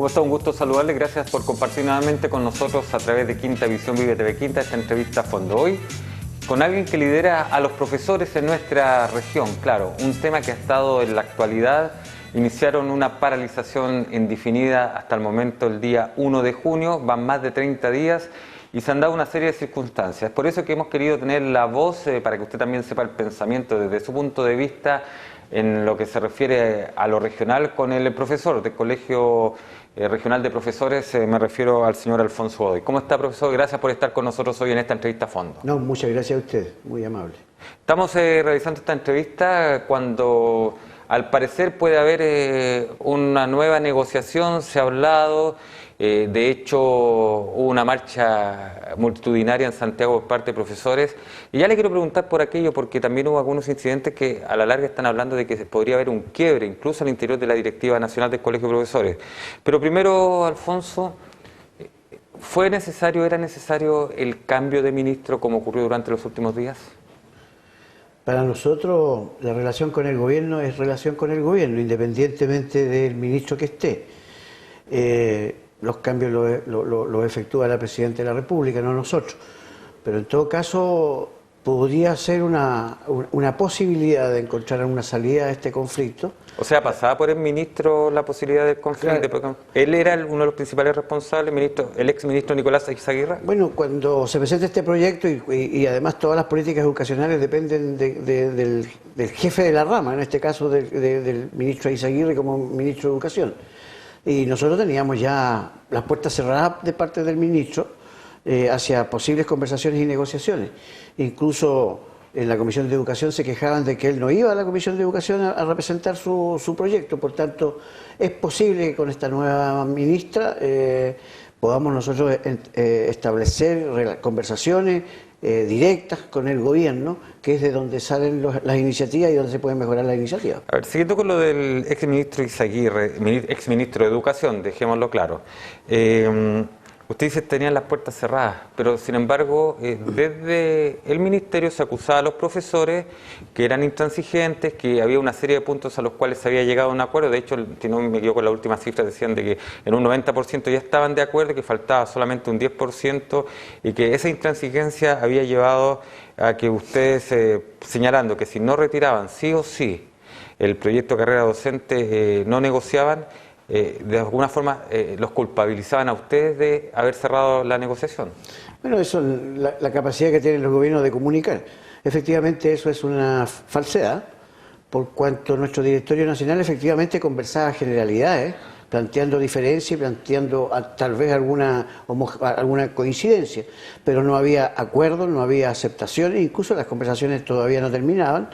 ¿Cómo está? Un gusto saludarle. Gracias por compartir nuevamente con nosotros a través de Quinta Visión Vive TV Quinta esta entrevista a fondo. Hoy con alguien que lidera a los profesores en nuestra región. Claro, un tema que ha estado en la actualidad. Iniciaron una paralización indefinida hasta el momento, el día 1 de junio. Van más de 30 días y se han dado una serie de circunstancias. Por eso que hemos querido tener la voz para que usted también sepa el pensamiento desde su punto de vista en lo que se refiere a lo regional con el profesor del Colegio Regional de Profesores, me refiero al señor Alfonso Godoy. ¿Cómo está, profesor? Gracias por estar con nosotros hoy en esta entrevista a fondo. No, muchas gracias a usted, muy amable. Estamos realizando esta entrevista cuando al parecer puede haber una nueva negociación, se ha hablado. De hecho, hubo una marcha multitudinaria en Santiago por parte de profesores. Y ya le quiero preguntar por aquello, porque también hubo algunos incidentes que a la larga están hablando de que podría haber un quiebre, incluso al interior de la Directiva Nacional del Colegio de Profesores. Pero primero, Alfonso, ¿era necesario el cambio de ministro como ocurrió durante los últimos días? Para nosotros, la relación con el gobierno es relación con el gobierno, independientemente del ministro que esté. Los cambios los efectúa la Presidenta de la República, no nosotros. Pero en todo caso, podría ser una posibilidad de encontrar una salida a este conflicto. O sea, ¿pasaba por el ministro la posibilidad del conflicto? Claro. ¿Él era uno de los principales responsables, el exministro Nicolás Izaguirre? Bueno, cuando se presenta este proyecto y además todas las políticas educacionales dependen del jefe de la rama, en este caso del ministro Izaguirre como ministro de Educación. Y nosotros teníamos ya las puertas cerradas de parte del ministro hacia posibles conversaciones y negociaciones. Incluso en la Comisión de Educación se quejaban de que él no iba a la Comisión de Educación a representar su proyecto. Por tanto, es posible que con esta nueva ministra podamos nosotros establecer conversaciones directas con el gobierno, que es de donde salen las iniciativas y donde se pueden mejorar las iniciativas. A ver, siguiendo con lo del exministro Izaguirre, exministro de Educación, dejémoslo claro. Usted dice que tenían las puertas cerradas, pero sin embargo, desde el ministerio se acusaba a los profesores que eran intransigentes, que había una serie de puntos a los cuales se había llegado a un acuerdo. De hecho, si no me equivoco, las últimas cifras decían de que en un 90% ya estaban de acuerdo, que faltaba solamente un 10%, y que esa intransigencia había llevado a que ustedes, señalando que si no retiraban sí o sí el proyecto de carrera docente, no negociaban, de alguna forma los culpabilizaban a ustedes de haber cerrado la negociación. Bueno, eso es la capacidad que tienen los gobiernos de comunicar. Efectivamente, eso es una falsedad, por cuanto nuestro directorio nacional efectivamente conversaba generalidades, planteando diferencias y planteando tal vez alguna coincidencia, pero no había acuerdos, no había aceptaciones, incluso las conversaciones todavía no terminaban.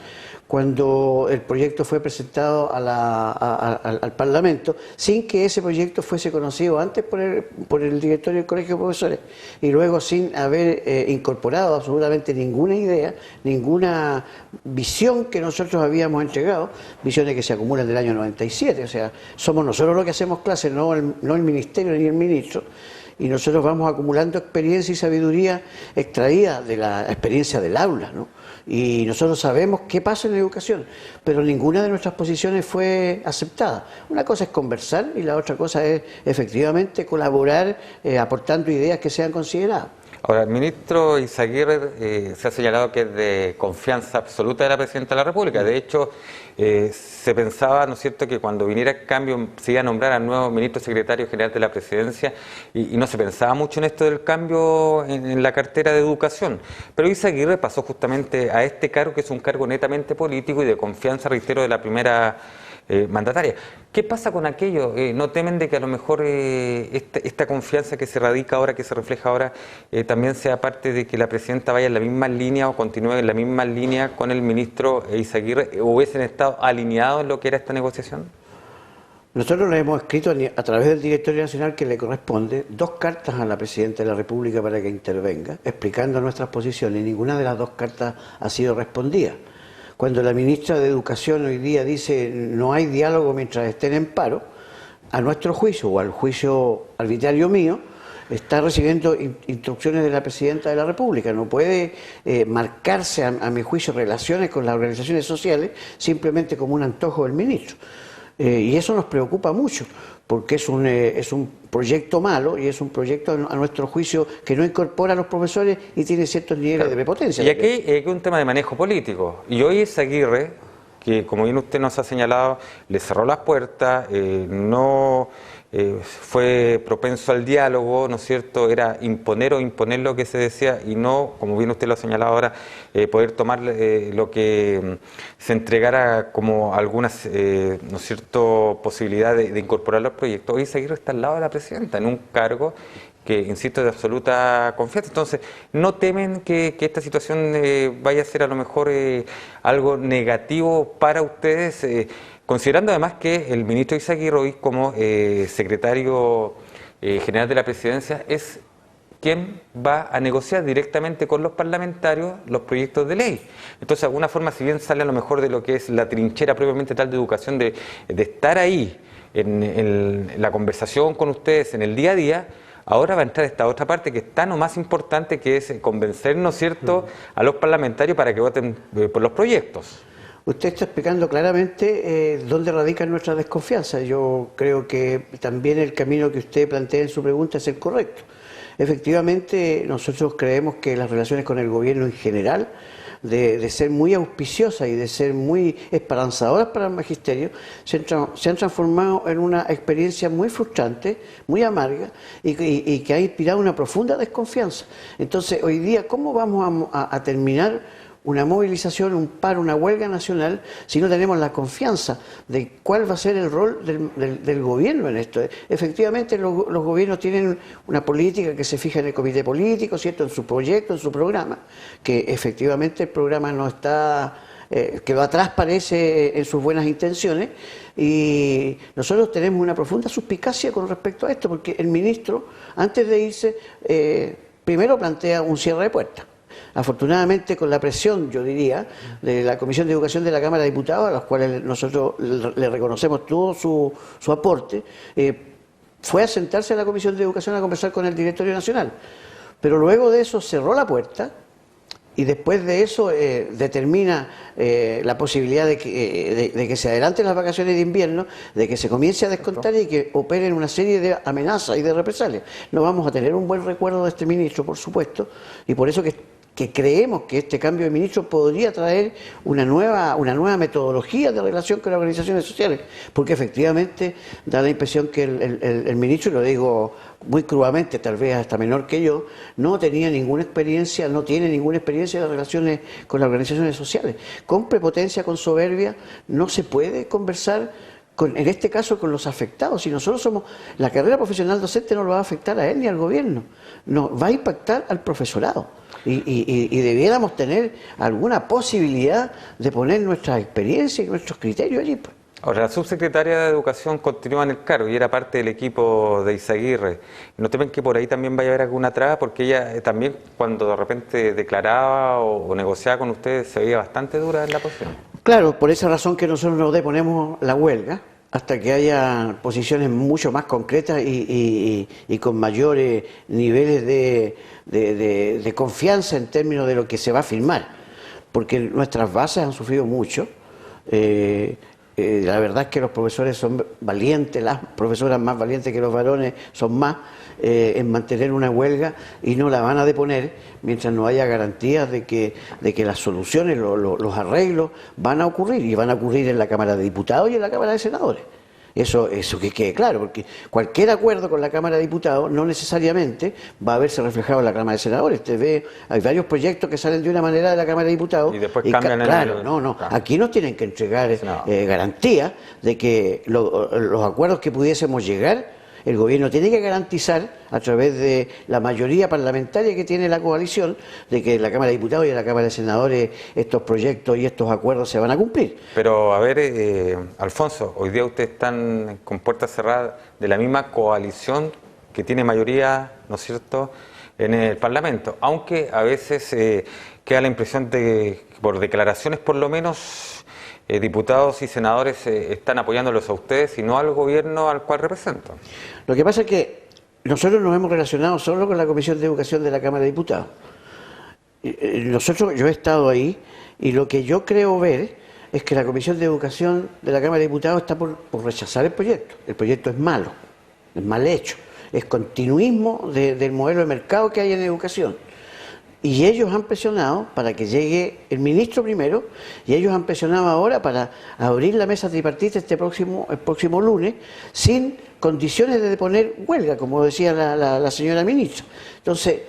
Cuando el proyecto fue presentado al Parlamento, sin que ese proyecto fuese conocido antes por el directorio del Colegio de Profesores, y luego sin haber incorporado absolutamente ninguna idea, ninguna visión que nosotros habíamos entregado, visiones que se acumulan del año 97, o sea, somos nosotros los que hacemos clases, no el Ministerio ni el Ministro, y nosotros vamos acumulando experiencia y sabiduría extraída de la experiencia del aula, ¿no? Y nosotros sabemos qué pasa en la educación, pero ninguna de nuestras posiciones fue aceptada. Una cosa es conversar y la otra cosa es efectivamente colaborar aportando ideas que sean consideradas. Ahora, el ministro Izaguirre se ha señalado que es de confianza absoluta de la Presidenta de la República. De hecho, se pensaba, ¿no es cierto?, que cuando viniera el cambio se iba a nombrar al nuevo ministro secretario general de la Presidencia y no se pensaba mucho en esto del cambio en la cartera de Educación. Pero Izaguirre pasó justamente a este cargo, que es un cargo netamente político y de confianza, reitero, de la primera mandataria. ¿Qué pasa con aquello? ¿No temen de que a lo mejor esta confianza que se radica ahora, que se refleja ahora, también sea parte de que la Presidenta vaya en la misma línea o continúe en la misma línea con el ministro Izaguirre? ¿O hubiesen estado alineados en lo que era esta negociación? Nosotros le hemos escrito a través del Directorio Nacional, que le corresponde, 2 cartas a la Presidenta de la República para que intervenga, explicando nuestras posiciones, y ninguna de las 2 cartas ha sido respondida. Cuando la ministra de Educación hoy día dice no hay diálogo mientras estén en paro, a nuestro juicio o al juicio arbitrario mío, está recibiendo instrucciones de la Presidenta de la República. No puede marcarse, a mi juicio, relaciones con las organizaciones sociales simplemente como un antojo del ministro. Y eso nos preocupa mucho, porque es un proyecto malo y es un proyecto, a nuestro juicio, que no incorpora a los profesores y tiene ciertos niveles de prepotencia. Y aquí hay un tema de manejo político. Y hoy Izaguirre, que como bien usted nos ha señalado, le cerró las puertas, no fue propenso al diálogo, ¿no es cierto? Era imponer lo que se decía y no, como bien usted lo ha señalado ahora, poder tomar lo que se entregara como algunas, ¿no es cierto?, posibilidad de incorporar los proyectos. Hoy Izaguirre está al lado de la presidenta en un cargo que, insisto, de absoluta confianza. Entonces, ¿no temen que esta situación vaya a ser a lo mejor algo negativo para ustedes? Considerando además que el ministro Izaguirre hoy como secretario general de la presidencia es quien va a negociar directamente con los parlamentarios los proyectos de ley. Entonces, de alguna forma, si bien sale a lo mejor de lo que es la trinchera propiamente tal de educación, de estar ahí en la conversación con ustedes en el día a día, ahora va a entrar esta otra parte que es tan o más importante, que es convencer, ¿no es cierto?, a los parlamentarios para que voten por los proyectos. Usted está explicando claramente dónde radica nuestra desconfianza. Yo creo que también el camino que usted plantea en su pregunta es el correcto. Efectivamente, nosotros creemos que las relaciones con el gobierno en general, de ser muy auspiciosas y de ser muy esperanzadoras para el magisterio, se han transformado en una experiencia muy frustrante, muy amarga y que ha inspirado una profunda desconfianza. Entonces, hoy día, ¿cómo vamos a terminar una movilización, un paro, una huelga nacional, si no tenemos la confianza de cuál va a ser el rol del gobierno en esto? Efectivamente, los gobiernos tienen una política que se fija en el comité político, ¿cierto?, en su proyecto, en su programa, que efectivamente el programa no está, quedó atrás, parece, en sus buenas intenciones, y nosotros tenemos una profunda suspicacia con respecto a esto, porque el ministro, antes de irse, primero plantea un cierre de puertas. Afortunadamente, con la presión, yo diría, de la Comisión de Educación de la Cámara de Diputados, a los cuales nosotros le reconocemos todo su aporte, fue a sentarse a la Comisión de Educación a conversar con el Directorio Nacional. Pero luego de eso cerró la puerta y después de eso determina la posibilidad de que se adelanten las vacaciones de invierno, de que se comience a descontar y que operen una serie de amenazas y de represalias. No vamos a tener un buen recuerdo de este ministro, por supuesto, y por eso que creemos que este cambio de ministro podría traer una nueva metodología de relación con las organizaciones sociales, porque efectivamente da la impresión que el ministro, y lo digo muy crudamente, tal vez hasta menor que yo, no tiene ninguna experiencia en las relaciones con las organizaciones sociales. Con prepotencia, con soberbia, no se puede conversar en este caso con los afectados. Si nosotros somos, la carrera profesional docente no lo va a afectar a él ni al gobierno, no, va a impactar al profesorado. Y debiéramos tener alguna posibilidad de poner nuestra experiencia y nuestros criterios allí. Ahora, la subsecretaria de Educación continúa en el cargo y era parte del equipo de Izaguirre. ¿No temen que por ahí también vaya a haber alguna traba? Porque ella también, cuando de repente declaraba o negociaba con ustedes, se veía bastante dura en la posición. Claro, por esa razón que nosotros nos deponemos la huelga, hasta que haya posiciones mucho más concretas y con mayores niveles de confianza en términos de lo que se va a firmar, porque nuestras bases han sufrido mucho. La verdad es que los profesores son valientes, las profesoras más valientes que los varones son más en mantener una huelga, y no la van a deponer mientras no haya garantías de que las soluciones, los arreglos van a ocurrir, y van a ocurrir en la Cámara de Diputados y en la Cámara de Senadores. Eso que quede claro, porque cualquier acuerdo con la Cámara de Diputados no necesariamente va a verse reflejado en la Cámara de Senadores. Usted ve, hay varios proyectos que salen de una manera de la Cámara de Diputados y después cambian claro, no. Aquí nos tienen que entregar garantías de que los acuerdos que pudiésemos llegar, el gobierno tiene que garantizar, a través de la mayoría parlamentaria que tiene la coalición, de que en la Cámara de Diputados y en la Cámara de Senadores estos proyectos y estos acuerdos se van a cumplir. Pero, a ver, Alfonso, hoy día ustedes están con puertas cerradas de la misma coalición que tiene mayoría, ¿no es cierto?, en el Parlamento, aunque a veces queda la impresión de que por declaraciones por lo menos diputados y senadores están apoyándolos a ustedes y no al gobierno al cual representan. Lo que pasa es que nosotros nos hemos relacionado solo con la Comisión de Educación de la Cámara de Diputados. Yo he estado ahí, y lo que yo creo ver es que la Comisión de Educación de la Cámara de Diputados está por rechazar el proyecto. El proyecto es malo, es mal hecho, es continuismo del modelo de mercado que hay en educación. Y ellos han presionado para que llegue el ministro primero, y ellos han presionado ahora para abrir la mesa tripartita el próximo lunes, sin condiciones de deponer huelga, como decía la señora ministra. Entonces,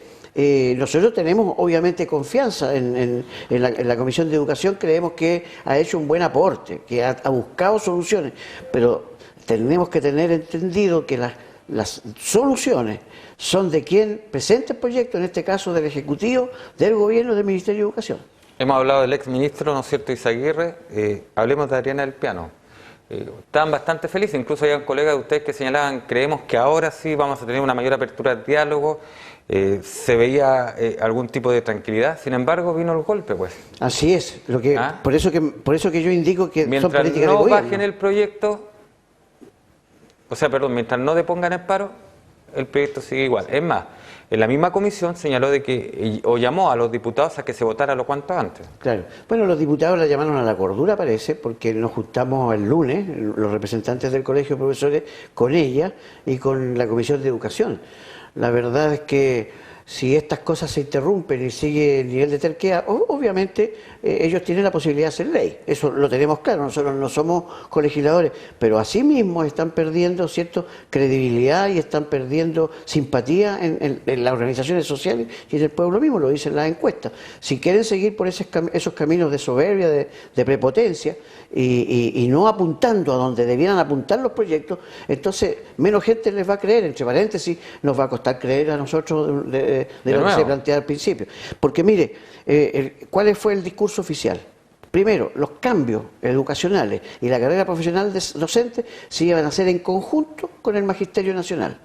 nosotros tenemos obviamente confianza en la Comisión de Educación, creemos que ha hecho un buen aporte, que ha buscado soluciones, pero tenemos que tener entendido que las soluciones son de quien presenta el proyecto, en este caso del Ejecutivo, del Gobierno, del Ministerio de Educación. Hemos hablado del ex ministro, ¿no es cierto?, Izaguirre. Hablemos de Adriana del Piano. Estaban bastante felices, incluso había colegas de ustedes que señalaban, creemos que ahora sí vamos a tener una mayor apertura al diálogo, se veía algún tipo de tranquilidad, sin embargo vino el golpe, pues. Así es, por eso que yo indico que mientras son políticas de no gobierno. bajen el proyecto, mientras no depongan el paro, el proyecto sigue igual. Es más, en la misma comisión señaló de que, o llamó a los diputados a que se votara lo cuanto antes. Claro. Bueno, los diputados la llamaron a la cordura, parece, porque nos juntamos el lunes, los representantes del Colegio de Profesores, con ella y con la Comisión de Educación. La verdad es que si estas cosas se interrumpen y sigue el nivel de terquedad, obviamente ellos tienen la posibilidad de hacer ley. Eso lo tenemos claro, nosotros no somos colegisladores, pero asimismo están perdiendo cierta credibilidad y están perdiendo simpatía en las organizaciones sociales y en el pueblo mismo, lo dicen las encuestas. Si quieren seguir por esos caminos de soberbia, de prepotencia y no apuntando a donde debieran apuntar los proyectos, entonces menos gente les va a creer, entre paréntesis, nos va a costar creer a nosotros de lo que se plantea al principio. Porque mire, ¿cuál fue el discurso oficial? Primero, los cambios educacionales y la carrera profesional docente se iban a hacer en conjunto con el Magisterio Nacional.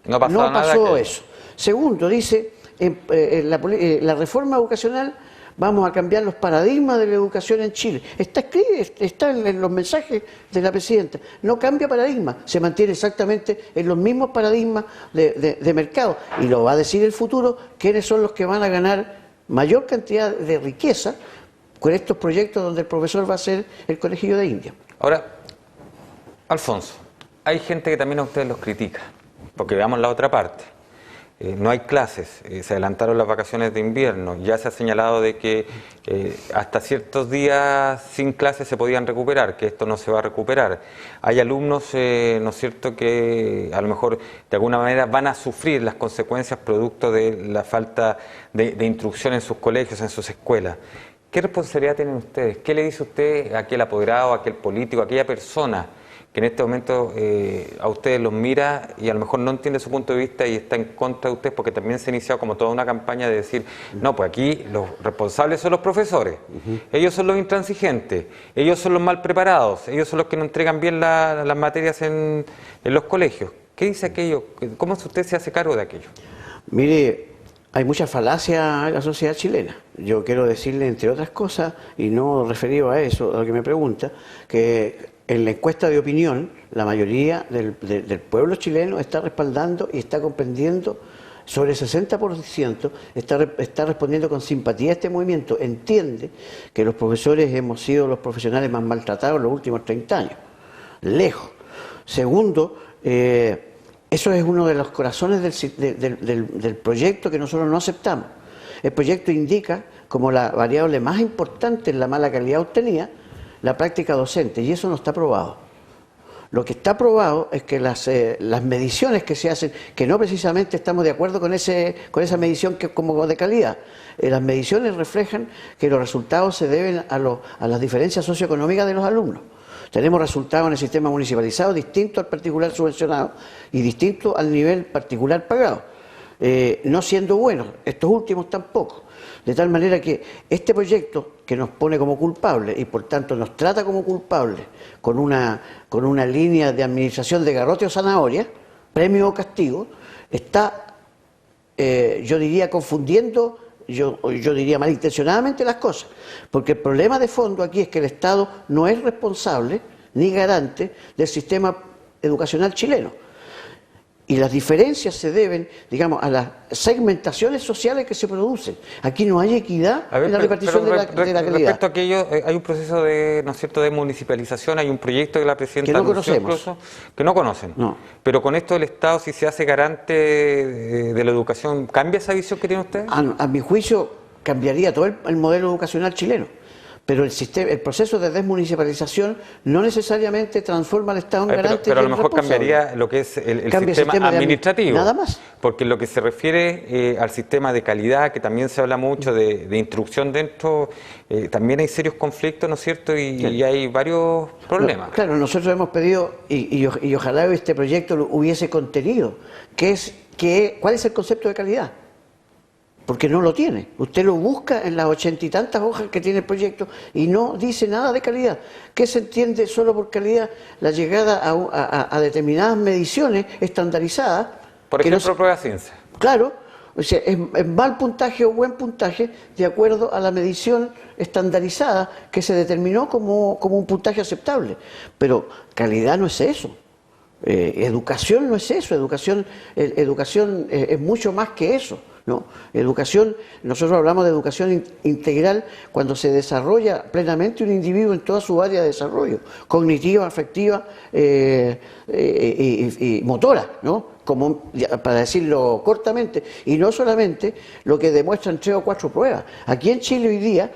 No pasó eso. Segundo, dice, la reforma educacional, vamos a cambiar los paradigmas de la educación en Chile. Está en los mensajes de la presidenta. No cambia paradigma, se mantiene exactamente en los mismos paradigmas de mercado. Y lo va a decir el futuro, quiénes son los que van a ganar mayor cantidad de riqueza con estos proyectos donde el profesor va a ser el conejillo de India. Ahora, Alfonso, hay gente que también a ustedes los critica, porque veamos la otra parte. No hay clases, se adelantaron las vacaciones de invierno, ya se ha señalado de que hasta ciertos días sin clases se podían recuperar, que esto no se va a recuperar. Hay alumnos, ¿no es cierto?, que a lo mejor de alguna manera van a sufrir las consecuencias producto de la falta de instrucción en sus colegios, en sus escuelas. ¿Qué responsabilidad tienen ustedes? ¿Qué le dice usted a aquel apoderado, a aquel político, a aquella persona que en este momento a ustedes los mira y a lo mejor no entiende su punto de vista y está en contra de ustedes, porque también se ha iniciado como toda una campaña de decir, no, pues aquí los responsables son los profesores, ellos son los intransigentes, ellos son los mal preparados, ellos son los que no entregan bien las materias en los colegios? ¿Qué dice aquello? ¿Cómo usted se hace cargo de aquello? Mire, hay mucha falacia en la sociedad chilena. Yo quiero decirle, entre otras cosas, y no referido a eso, a lo que me pregunta, que en la encuesta de opinión, la mayoría del pueblo chileno está respaldando y está comprendiendo, sobre el 60% está respondiendo con simpatía a este movimiento. Entiende que los profesores hemos sido los profesionales más maltratados en los últimos 30 años. Lejos. Segundo, eso es uno de los corazones del proyecto que nosotros no aceptamos. El proyecto indica como la variable más importante en la mala calidad obtenida la práctica docente, y eso no está probado. Lo que está probado es que las mediciones que se hacen, que no precisamente estamos de acuerdo con esa medición que es como de calidad, las mediciones reflejan que los resultados se deben a las diferencias socioeconómicas de los alumnos. Tenemos resultados en el sistema municipalizado distintos al particular subvencionado y distintos al nivel particular pagado, no siendo buenos, estos últimos tampoco. De tal manera que este proyecto, que nos pone como culpables y por tanto nos trata como culpables con una línea de administración de garrote o zanahoria, premio o castigo, está, yo diría, confundiendo, yo diría malintencionadamente las cosas, porque el problema de fondo aquí es que el Estado no es responsable ni garante del sistema educacional chileno. Y las diferencias se deben, digamos, a las segmentaciones sociales que se producen. Aquí no hay equidad en la repartición de la calidad. Respecto a aquello, hay un proceso de, ¿no es cierto?, de municipalización, hay un proyecto que la presidenta Que no anunció conocemos. incluso, que no conocen. No. Pero con esto el Estado, si se hace garante de la educación, ¿cambia esa visión que tiene usted? A mi juicio, cambiaría todo el modelo educacional chileno. Pero el proceso de desmunicipalización no necesariamente transforma al Estado en garante. Pero a lo y en mejor responsable. cambiaría lo que es el Cambia el sistema sistema administrativo. nada más. Porque en lo que se refiere al sistema de calidad, que también se habla mucho de instrucción dentro, también hay serios conflictos, ¿no es cierto? Y hay varios problemas. No, claro, nosotros hemos pedido, y ojalá este proyecto lo hubiese contenido, ¿cuál es el concepto de calidad? Porque no lo tiene. Usted lo busca en las 80 y tantas hojas que tiene el proyecto y no dice nada de calidad. ¿Qué se entiende solo por calidad? La llegada a determinadas mediciones estandarizadas. Por ejemplo, prueba de ciencia. Claro, o sea, es mal puntaje o buen puntaje de acuerdo a la medición estandarizada que se determinó como un puntaje aceptable. Pero calidad no es eso. Educación no es eso. Educación es mucho más que eso. ¿No? Educación, nosotros hablamos de educación integral cuando se desarrolla plenamente un individuo en toda su área de desarrollo, cognitiva, afectiva y motora, ¿no? Como, para decirlo cortamente, y no solamente lo que demuestran 3 o 4 pruebas. Aquí en Chile hoy día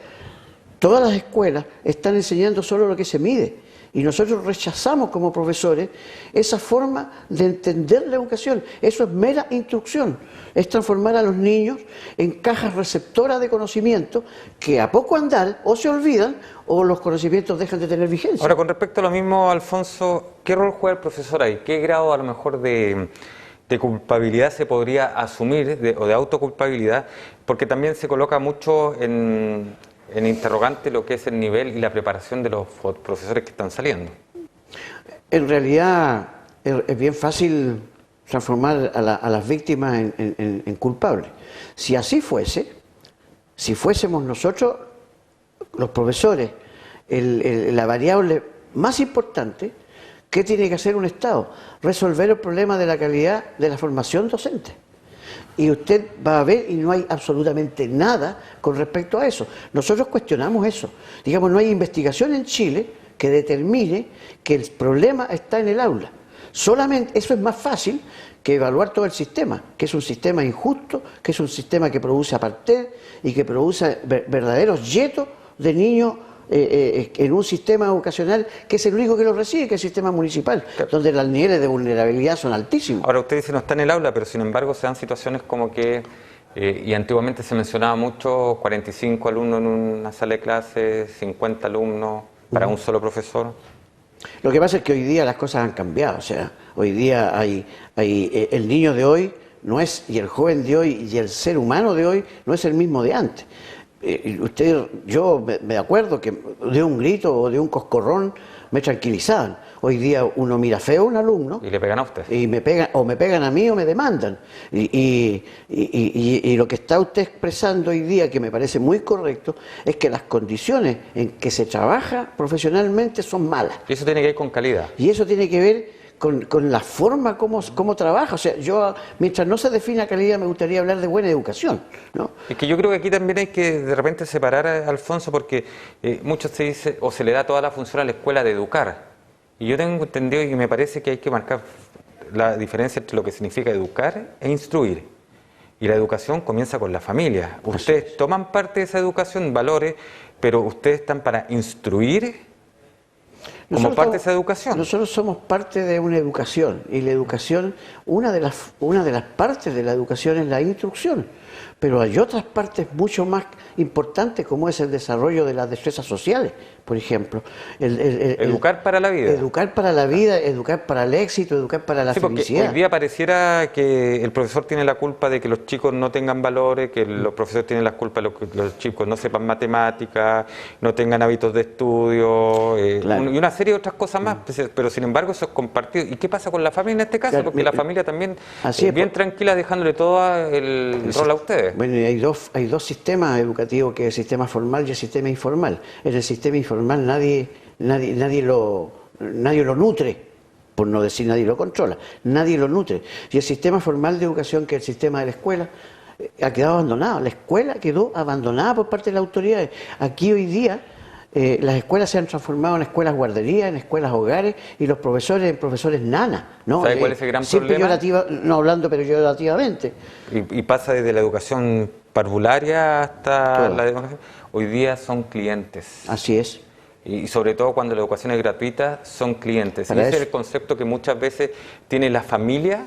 todas las escuelas están enseñando solo lo que se mide. Y nosotros rechazamos como profesores esa forma de entender la educación. Eso es mera instrucción. Es transformar a los niños en cajas receptoras de conocimiento que a poco andar o se olvidan o los conocimientos dejan de tener vigencia. Ahora, con respecto a lo mismo, Alfonso, ¿qué rol juega el profesor ahí? ¿Qué grado a lo mejor de culpabilidad se podría asumir o de autoculpabilidad? Porque también se coloca mucho en interrogante lo que es el nivel y la preparación de los profesores que están saliendo. En realidad es bien fácil transformar a las víctimas en culpables. Si así fuese, si fuésemos nosotros, los profesores, la variable más importante, ¿qué tiene que hacer un Estado? Resolver el problema de la calidad de la formación docente. Y usted va a ver y no hay absolutamente nada con respecto a eso. Nosotros cuestionamos eso. Digamos, no hay investigación en Chile que determine que el problema está en el aula. Solamente eso es más fácil que evaluar todo el sistema, que es un sistema injusto, que es un sistema que produce apartheid y que produce verdaderos yetos de niños en un sistema educacional que es el único que lo recibe, que es el sistema municipal, claro, donde los niveles de vulnerabilidad son altísimos. Ahora usted dice no está en el aula, pero sin embargo se dan situaciones como que, y antiguamente se mencionaba mucho, 45 alumnos en una sala de clase, 50 alumnos para un solo profesor. Lo que pasa es que hoy día las cosas han cambiado, o sea, hoy día el niño de hoy no es, y el joven de hoy, y el ser humano de hoy no es el mismo de antes. Yo me acuerdo que de un grito o de un coscorrón me tranquilizaban. Hoy día uno mira feo a un alumno y le pegan a usted. Y me pegan a mí o me demandan. Y lo que está usted expresando hoy día, que me parece muy correcto, es que las condiciones en que se trabaja profesionalmente son malas. Y eso tiene que ver con calidad. Y eso tiene que ver con la forma como trabaja. O sea, yo, mientras no se defina calidad, me gustaría hablar de buena educación, ¿no? Es que yo creo que aquí también hay que de repente separar a Alfonso, porque mucho se dice o se le da toda la función a la escuela de educar. Y yo tengo entendido y me parece que hay que marcar la diferencia entre lo que significa educar e instruir. Y la educación comienza con la familia. Ustedes toman parte de esa educación, valores, pero ustedes están para instruir como parte de esa educación. Nosotros somos parte de una educación, y la educación, una de las partes de la educación es la instrucción, pero hay otras partes mucho más importantes, como es el desarrollo de las destrezas sociales, por ejemplo. Educar para la vida. Educar para la vida, educar para el éxito, educar para la felicidad. Porque hoy día pareciera que el profesor tiene la culpa de que los chicos no tengan valores, que los profesores tienen la culpa de que los chicos no sepan matemáticas, no tengan hábitos de estudio, claro, y una serie de otras cosas más, pero sin embargo eso es compartido. ¿Y qué pasa con la familia en este caso? Claro, porque la familia también bien pues, tranquila, dejándole todo el rol a ustedes. Bueno, y hay dos sistemas educativos, que es el sistema formal y el sistema informal. En el sistema informal nadie lo nutre, por no decir nadie lo controla, nadie lo nutre. Y el sistema formal de educación, que es el sistema de la escuela, ha quedado abandonado. La escuela quedó abandonada por parte de las autoridades. Aquí hoy día las escuelas se han transformado en escuelas guarderías, en escuelas hogares, y los profesores en profesores nanas, ¿no? ¿Sabe cuál es el gran problema? No hablando peyorativamente. Y pasa desde la educación parvularia hasta Todo. la educación. Hoy día son clientes. Así es. Y sobre todo cuando la educación es gratuita, son clientes. Y Para ese es eso. el concepto que muchas veces tiene la familia,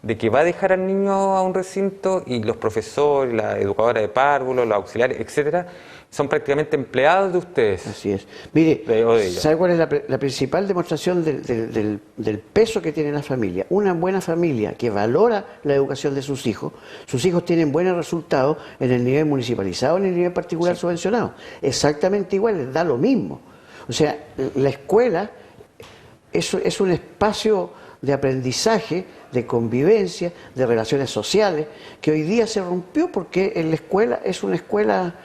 de que va a dejar al niño a un recinto y los profesores, la educadora de párvulos, los auxiliares, etcétera, son prácticamente empleados de ustedes. Así es. Mire, O de ellos. ¿sabe cuál es la principal demostración del peso que tiene la familia? Una buena familia que valora la educación de sus hijos tienen buenos resultados en el nivel municipalizado, en el nivel particular subvencionado. Exactamente igual, les da lo mismo. O sea, la escuela es un espacio de aprendizaje, de convivencia, de relaciones sociales, que hoy día se rompió porque en la escuela es una escuela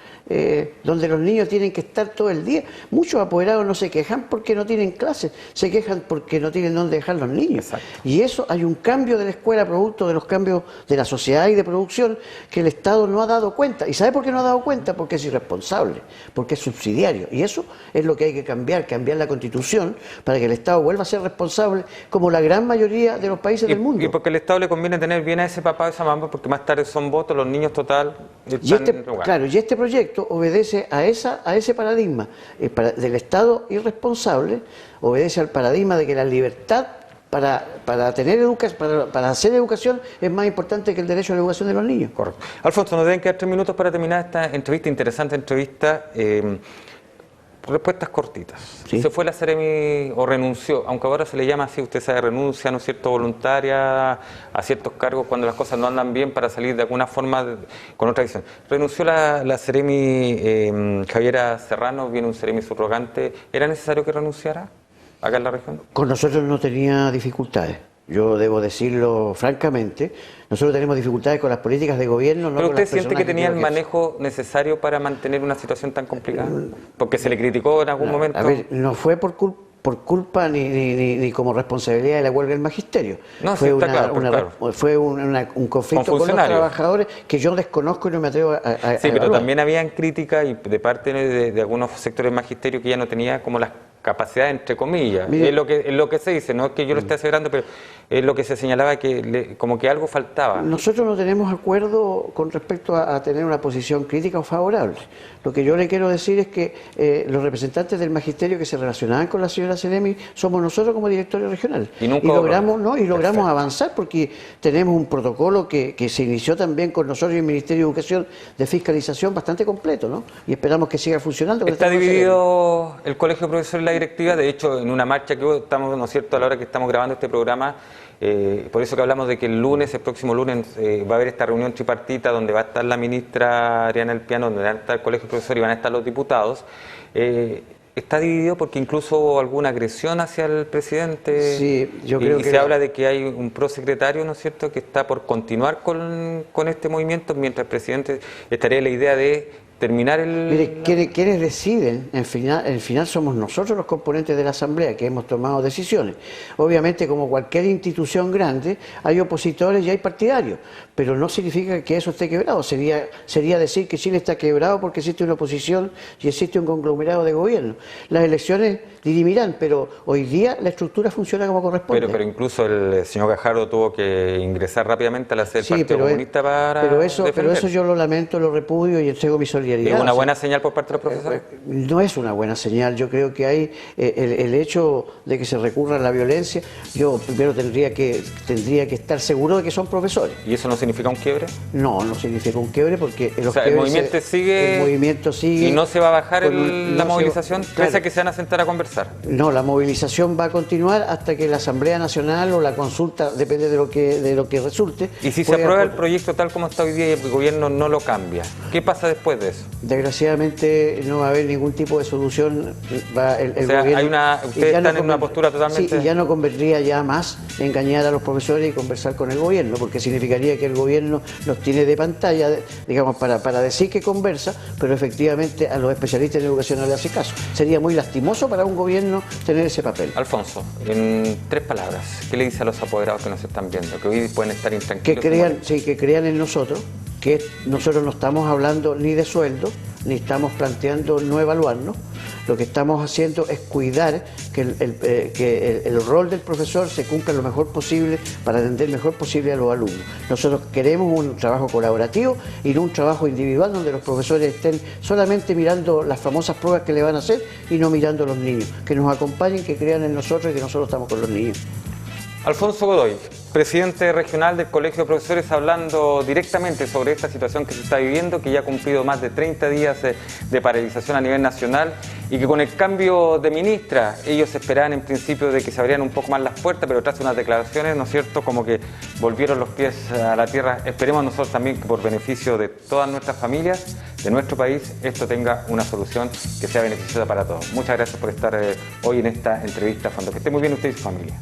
donde los niños tienen que estar todo el día. Muchos apoderados no se quejan porque no tienen clases, se quejan porque no tienen dónde dejar los niños. Exacto. Y eso, hay un cambio de la escuela producto de los cambios de la sociedad y de producción que el Estado no ha dado cuenta. ¿Y sabe por qué no ha dado cuenta? Porque es irresponsable, porque es subsidiario. Y eso es lo que hay que cambiar la Constitución para que el Estado vuelva a ser responsable como la gran mayoría de los países del mundo. Y porque al Estado le conviene tener bien a ese papá o esa mamá, porque más tarde son votos, los niños total están en lugar. Claro, y este proyecto obedece a ese paradigma del Estado irresponsable, obedece al paradigma de que la libertad para hacer educación es más importante que el derecho a la educación de los niños. Correcto. Alfonso, nos deben quedar 3 minutos para terminar esta entrevista, interesante entrevista. Respuestas cortitas. ¿Sí? ¿Se fue la Seremi o renunció? Aunque ahora se le llama así, usted sabe, renuncia, ¿no es cierto?, voluntaria a ciertos cargos cuando las cosas no andan bien para salir de alguna forma con otra visión. Renunció la Seremi Javiera Serrano, viene un Seremi subrogante. ¿Era necesario que renunciara acá en la región? Con nosotros no tenía dificultades. Yo debo decirlo francamente, nosotros tenemos dificultades con las políticas de gobierno. ¿Pero usted siente que tenía el manejo necesario para mantener una situación tan complicada? Porque se le criticó en algún momento. A ver, no fue por culpa ni como responsabilidad de la huelga del magisterio. No, fue sí, está claro. Fue un conflicto con los trabajadores que yo desconozco y no me atrevo a Sí, pero evaluar. también habían críticas y de parte de algunos sectores del magisterio que ya no tenía como las capacidades, entre comillas. Mire, es lo que se dice, no es que yo lo esté asegurando, pero es lo que se señalaba, que como que algo faltaba. Nosotros no tenemos acuerdo con respecto a tener una posición crítica o favorable. Lo que yo le quiero decir es que los representantes del magisterio que se relacionaban con la señora Seremi somos nosotros como directorio regional. Y nunca logramos avanzar porque tenemos un protocolo que se inició también con nosotros y el Ministerio de Educación de fiscalización bastante completo, ¿no? Y esperamos que siga funcionando. Está dividido el Colegio de Profesores y la directiva. De hecho, en una marcha que estamos, ¿no es cierto?, a la hora que estamos grabando este programa, por eso que hablamos de que el próximo lunes, va a haber esta reunión tripartita donde va a estar la ministra Ariana Elpiano, donde va a estar el Colegio de Profesores y van a estar los diputados. Está dividido porque incluso hubo alguna agresión hacia el presidente. Sí, yo creo y que se habla de que hay un prosecretario, ¿no es cierto?, que está por continuar con este movimiento, mientras el presidente estaría la idea de terminar el... Mire, quienes deciden, en final somos nosotros los componentes de la Asamblea que hemos tomado decisiones. Obviamente, como cualquier institución grande, hay opositores y hay partidarios, pero no significa que eso esté quebrado. Sería decir que Chile está quebrado porque existe una oposición y existe un conglomerado de gobierno. Las elecciones dirimirán, pero hoy día la estructura funciona como corresponde. Pero incluso el señor Gajardo tuvo que ingresar rápidamente a la sede del Partido Comunista para pero eso yo lo lamento, lo repudio y entrego mi solidaridad. ¿Es una buena señal por parte de los profesores? No es una buena señal. Yo creo que hay el hecho de que se recurra a la violencia. Yo primero tendría que estar seguro de que son profesores. ¿Y eso no significa un quiebre? No significa un quiebre porque el movimiento sigue y no se va a bajar la movilización, pese a que se van a sentar a conversar. No, la movilización va a continuar hasta que la Asamblea Nacional o la consulta, depende de lo que resulte. Y si se aprueba el proyecto tal como está hoy día y el gobierno no lo cambia, ¿qué pasa después de eso? eso? Desgraciadamente no va a haber ningún tipo de solución. El O sea, gobierno, ustedes están en una postura totalmente... Sí, y ya no convendría ya más engañar a los profesores y conversar con el gobierno, porque significaría que el gobierno nos tiene de pantalla, digamos, para decir que conversa, pero efectivamente a los especialistas en educación no le hace caso. Sería muy lastimoso para un gobierno tener ese papel. Alfonso, en 3 palabras, ¿qué le dice a los apoderados que nos están viendo? Que hoy pueden estar intranquilos. Que crean en nosotros, que nosotros no estamos hablando ni de sueldo, ni estamos planteando no evaluarnos. Lo que estamos haciendo es cuidar que el rol del profesor se cumpla lo mejor posible para atender mejor posible a los alumnos. Nosotros queremos un trabajo colaborativo y no un trabajo individual donde los profesores estén solamente mirando las famosas pruebas que le van a hacer y no mirando a los niños. Que nos acompañen, que crean en nosotros y que nosotros estamos con los niños. Alfonso Godoy, presidente regional del Colegio de Profesores, hablando directamente sobre esta situación que se está viviendo, que ya ha cumplido más de 30 días de paralización a nivel nacional y que con el cambio de ministra ellos esperaban en principio de que se abrieran un poco más las puertas, pero tras unas declaraciones, ¿no es cierto?, como que volvieron los pies a la tierra. Esperemos nosotros también que por beneficio de todas nuestras familias, de nuestro país, esto tenga una solución que sea beneficiosa para todos. Muchas gracias por estar hoy en esta entrevista, Fondo. Que esté muy bien usted y su familia.